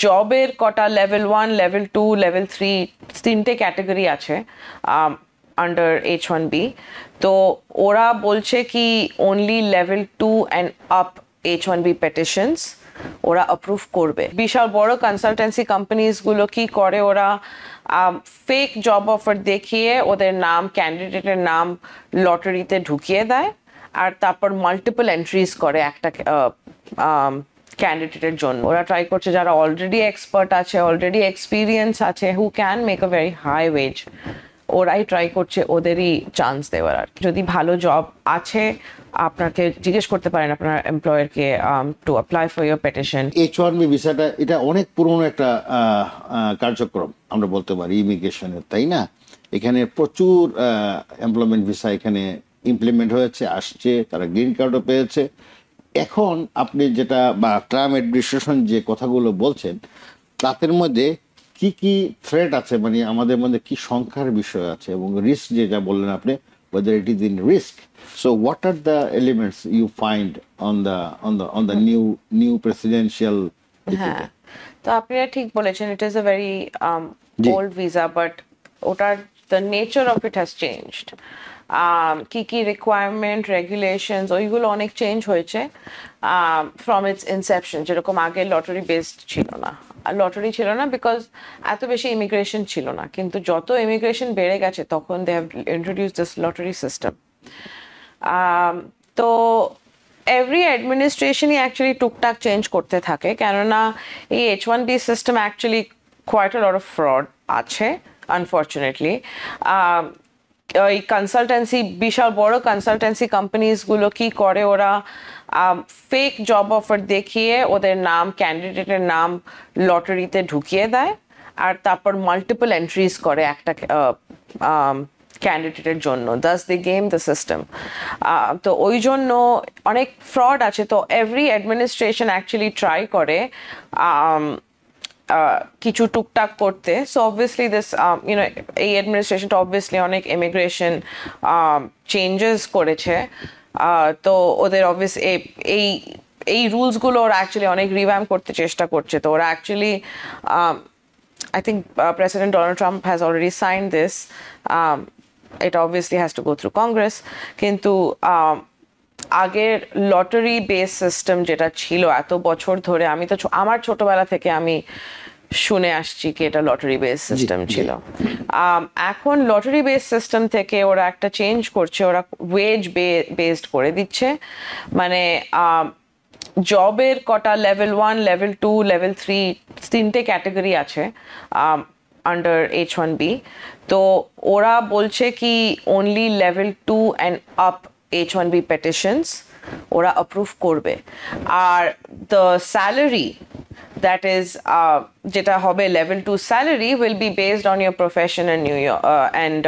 জবের কটা level 1, level 2, level 3 তিনটে ক্যাটাগরি আছে আন্ডার H1B। তো ওরা বলছে কি only level 2 and up H1B পেটিশনস ওরা অ্যাপ্রুভ করবে। বিশাল বড় কনসালটেন্সি কোম্পানিজ গুলো কি করে, ওরা ফেক জব অফার দেখিয়ে ওদের নাম, ক্যান্ডিডেটের নাম লটারিতে ঢুকিয়ে দেয়, আর তারপর মাল্টিপল এন্ট্রিজ করে একটা ক্যান্ডিডেটের জন্য। ওরা ট্রাই করছে যারা অলরেডি এক্সপার্ট আছে, অলরেডি এক্সপিরিয়েন্স আছে, who can make a very high wage, ওরাই ট্রাই করছে ওদেরই চান্স দেওয়ার। আর যদি ভালো জব আছে আপনাকে জিজ্ঞেস করতে পারেন আপনার এমপ্লয়ারকে to apply for your petition. H1B ভিসাটা এটা অনেক পুরনো একটা কার্যক্রম আমরা বলতে পারি ইমিগ্রেশনের, তাই না? এখানে প্রচুর এমপ্লয়মেন্ট ভিসা এখানে ইমপ্লিমেন্ট হয়েছে, আসছে, তারা গ্রিন কার্ডও পেয়েছে। এখন আপনি যেটা বা ট্রাম্প অ্যাডমিনিস্ট্রেশন যে কথাগুলো বলছেন তাদের মধ্যে কি কি থ্রেট আছে, মানে আমাদের মধ্যে কি সংখ্যার বিষয় আছে এবং রিস্ক যেটা বললেন আপনি, whether it is in risk. So what are the elements you find on the new presidential হ্যাঁ, তো আপনারা ঠিক বলেছেন, ইট ইজ আ ভেরি জি। ওল্ড ভিসা, বাট ওটার the nature of it has changed. কি কি রিকোয়ারমেন্ট, রেগুলেশনস ওইগুলো অনেক চেঞ্জ হয়েছে ফ্রম ইটস ইনসেপশন। যেরকম আগে লটারি বেসড ছিল না, আর লটারি ছিল না বিকজ এত বেশি ইমিগ্রেশন ছিল না, কিন্তু যত ইমিগ্রেশন বেড়ে গেছে তখন they have introduce this lottery system. তো এভরি অ্যাডমিনিস্ট্রেশনই অ্যাকচুয়ালি টুকটাক চেঞ্জ করতে থাকে, কেননা এই H1B system actually quite a lot of fraud আছে আনফর্চুনেটলি। ওই কনসালটেন্সি, বিশাল বড় কনসালটেন্সি কোম্পানিজগুলো কি করে, ওরা ফেক জব অফার দেখিয়ে ওদের নাম, ক্যান্ডিডেটের নাম লটারিতে ঢুকিয়ে দেয়, আর তারপর মাল্টিপল এন্ট্রিজ করে একটা ক্যান্ডিডেটের জন্য। Das the game the system. তো ওই জন্য অনেক ফ্রড আছে। তো এভরি অ্যাডমিনিস্ট্রেশন অ্যাকচুয়ালি ট্রাই করে কিছু টুকটাক করতে। সো অবভিয়াসলি দিস এই অ্যাডমিনিস্ট্রেশনটা অবভিয়াসলি অনেক ইমিগ্রেশন চেঞ্জেস করেছে। তো ওদের অবভিয়াস এই এই রুলসগুলো ওরা অ্যাকচুয়ালি অনেক রিভ্যাম্প করতে চেষ্টা করছে। তো ওরা actually I think President Donald Trump has already signed this. It obviously has to go through Congress. কিন্তু আগের লটারি বেস সিস্টেম যেটা ছিল এত বছর ধরে, আমি তো আমার ছোটবেলা থেকে আমি শুনে আসছি কি এটা লটারি বেস সিস্টেম ছিল। এখন লটারি বেস সিস্টেম থেকে ওরা একটা চেঞ্জ করছে, ওরা ওয়েজ বেসড করে দিচ্ছে। মানে জবের কটা লেভেল 1, লেভেল 2, লেভেল 3 তিনটে ক্যাটাগরি আছে আন্ডার H1B। তো ওরা বলছে কি only level 2 and up H1B পেটিশনস ওরা অ্যাপ্রুভ করবে। Are the salary that is যেটা হবে level 2 salary will be based on your profession and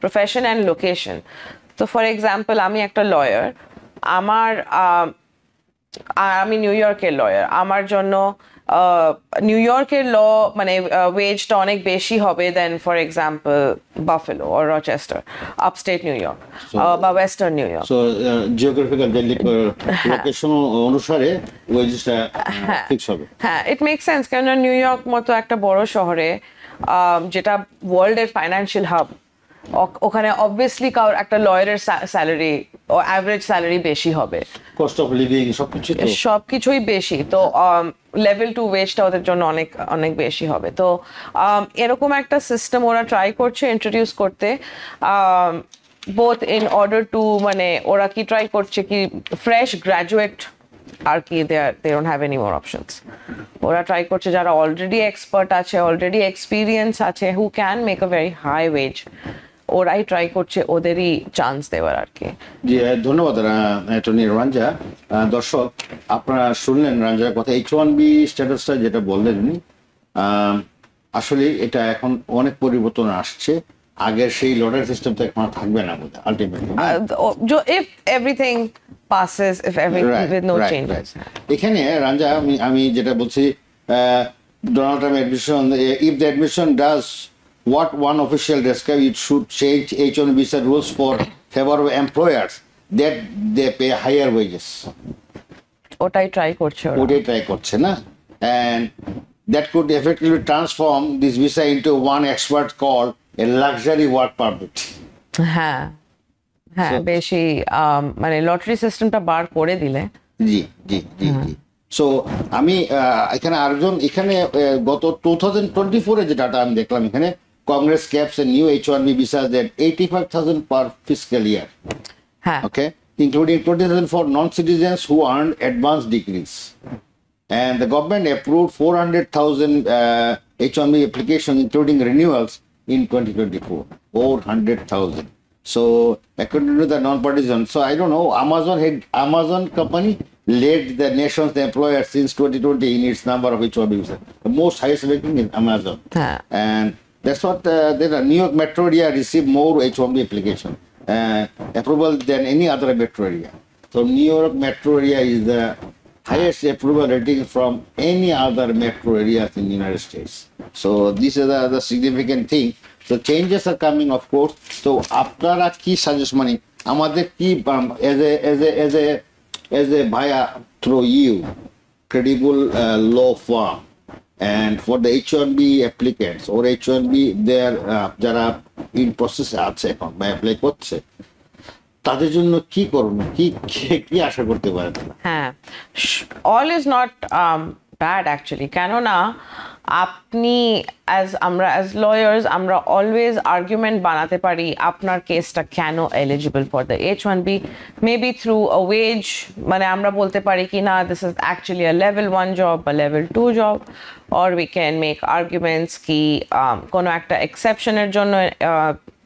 profession and location. So for example, আমি একটা লয়ার, আমার আমি নিউ ইয়র্কের লয়ার, আমার জন্য নিউ ইয়র্কের ল মানে ওয়েজটা অনেক বেশি হবে then for example Buffalo or Rochester, upstate New York বা western New York. So geographical location অনুসারে ওয়েজটা ফিক্স হবে। হ্যাঁ, ইট মেক সেন্স, কেন নিউ ইয়র্ক মতো একটা বড় শহরে যেটা ওয়ার্ল্ডের ফাইন্যান্সিয়াল হাব, ওখানে অবভিয়াসলি কারোর একটা লয়ারের স্যালারি ও অ্যাভারেজ স্যালারি বেশি হবে, কস্ট অফ লিভিং সবকিছুই বেশি। তো লেভেল 2 ওয়েজটা ওদের জন্য অনেক অনেক বেশি হবে। তো এরকম একটা সিস্টেম ওরা ট্রাই করছে ইন্ট্রোডিউস করতে, বোথ ইন অর্ডার টু, মানে ওরা কি ট্রাই করছে কি ফ্রেশ গ্র্যাজুয়েট আর কি they don't have any more options. ওরা ট্রাই করছে যারা অলরেডি এক্সপার্ট আছে, অলরেডি এক্সপিরিয়েন্স আছে, who can make a very high wage, ওরাই ট্রাই করছে ওদেরই চান্স দেওয়ার আর কি। জি, ধন্যবাদ অ্যাটর্নি রাঞ্জা। দর্শক আপনারা শুনলেন রাঞ্জার কথা। H1B স্ট্যাটাসটা যেটা বললেন আসলে এটা এখন অনেক পরিবর্তন আসছে, আগের সেই লটারি সিস্টেম তো এখন থাকবে না বোধ হয় ultimately, if everything passes, if everything with no changes. এখানে রাঞ্জা আমি যেটা বলছি, Donald Trump administration, if the administration does what one official described, it should change H1B visa rules for favor of employers that they pay higher wages. ওটাই try করছে ওরা। ওটাই try করছে না, and that could effectively transform this visa into one expert called a luxury work permit. হ্যাঁ হ্যাঁ বেশি মানে লটারি সিস্টেমটা বার করে দিলে জি জি জি জি সো আমি এখানে আরেকজন এখানে গত 2024 এর যে ডাটা আমি দেখলাম এখানে Congress caps a new H1B visas at 85,000 per fiscal year. হ্যাঁ Okay, including 20,000 for non-citizens who earned advanced degrees. And the government approved 400,000 H1B applications, including renewals, in 2024. 400,000. So, according to the non-partisan, so I don't know, Amazon company led the nation's employer since 2020 in its number of H1B visas. The most highest ranking is Amazon. হ্যাঁ And that's what the New York metro area received more H1B application approval than any other metro area. So New York metro area is the highest approval rating from any other metro areas in the United States. So this is the significant thing. So changes are coming, of course. So আপনারা কি suggest মানে আমাদের কি as a via through you credible law firm and for the H1B applicants or H1B their যারা in process আছে এখন বা apply করছে তাদের জন্য কি করুন কি কি আশা করতে পারেন? হ্যাঁ all is not bad actually কেননা আপনি আমরা অ্যাজ লয়ার্স আমরা অলওয়েজ আর্গুমেন্ট বানাতে পারি আপনার কেসটা কেন eligible for the H1B maybe through a wage মানে আমরা বলতে পারি কি না this is actually a level 1 job বা level 2 job or we can make arguments কি কোনো একটা এক্সেপশনের জন্য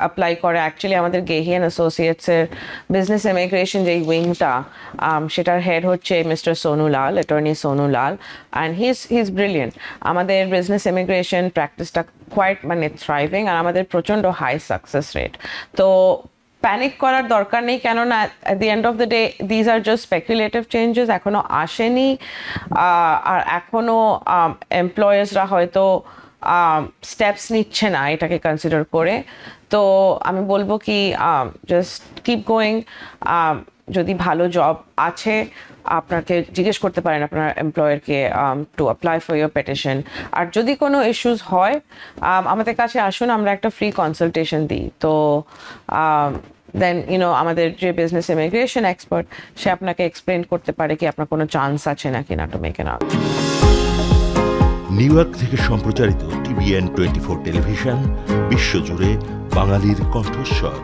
অ্যাপ্লাই করে অ্যাকচুয়ালি আমাদের গেহিয়ান অ্যাসোসিয়েটসের বিজনেস ইমিগ্রেশন যেই উইংটা সেটার হেড হচ্ছে mister Sonu Lal attorney Sonu Lal and he is brilliant আমাদের বিজনেস ইমিগ্রেশন প্র্যাকটিসটা কোয়াইট মানে থ্রাইভিং আর আমাদের প্রচণ্ড হাই সাকসেস রেট তো প্যানিক করার দরকার নেই কেননা at the end of the day these are just speculative changes এখনও আসেনি আর এখনও এমপ্লয়ার্সরা হয়তো স্টেপস নিচ্ছে না এটাকে কনসিডার করে তো আমি বলবো কি জাস্ট কিপ গোয়িং যদি ভালো জব আছে আপনাকে জিজ্ঞেস করতে পারেন আপনার এমপ্লয়ারকে to apply for your petition আর যদি কোনো ইস্যুস হয় আমাদের কাছে আসুন আমরা একটা ফ্রি কনসালটেশন দিই তো দেন আমাদের যে বিজনেস ইমিগ্রেশন এক্সপার্ট সে আপনাকে এক্সপ্লেন করতে পারে কি আপনার কোনো চান্স আছে নাকি না to make N out. New York থেকে সম্প্রচারিত TVN 24 টেলিভিশন বিশ্বজুড়ে বাঙালির কণ্ঠস্বর।